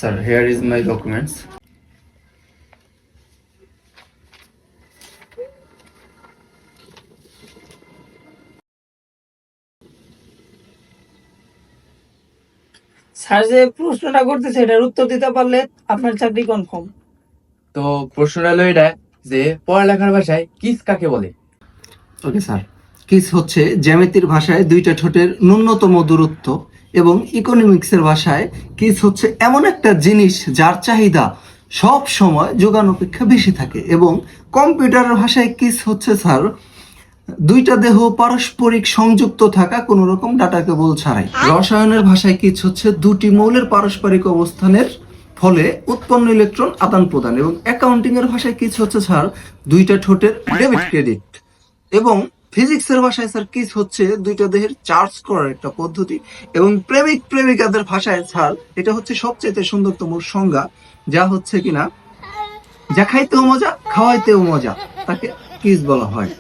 Sir, here is my documents. Sir যে প্রশ্নটা করতেছে এটার উত্তর দিতে পারলে আপনার চাকরি কনফার্ম। তো প্রশ্নটা হলো এটা যে পড়ালেখার ভাষায় কিস কাকে বলে? ওকে স্যার, কিস হচ্ছে জ্যামিতির ভাষায় দুইটা ঠোঁটের ন্যূনতম দূরত্ব, এবং ইকোনমিক্সের ভাষায় কিস হচ্ছে এমন একটা জিনিস যার চাহিদা সব সময় যোগান অপেক্ষা বেশি থাকে, এবং কম্পিউটারের ভাষায় কিস হচ্ছে স্যার দুইটা দেহ পারস্পরিক সংযুক্ত থাকা কোনো রকম ডাটা কেবল ছাড়াই। রসায়নের ভাষায় কিস হচ্ছে দুটি মৌলের পারস্পরিক অবস্থানের ফলে উৎপন্ন ইলেকট্রন আদান প্রদান, এবং অ্যাকাউন্টিং এর ভাষায় কিস হচ্ছে স্যার দুইটা ঠোঁটের ডেবিট ক্রেডিট, এবং ফিজিক্সের ভাষায় স্যার কিস হচ্ছে দুইটা দেহের চার্জ করার একটা পদ্ধতি, এবং প্রেমিক প্রেমিকাদের ভাষায় স্যার এটা হচ্ছে সবচেয়ে সুন্দরতম সংজ্ঞা, যা হচ্ছে কিনা যা খাইতেও মজা খাওয়াইতেও মজা তাকে কিস বলা হয়।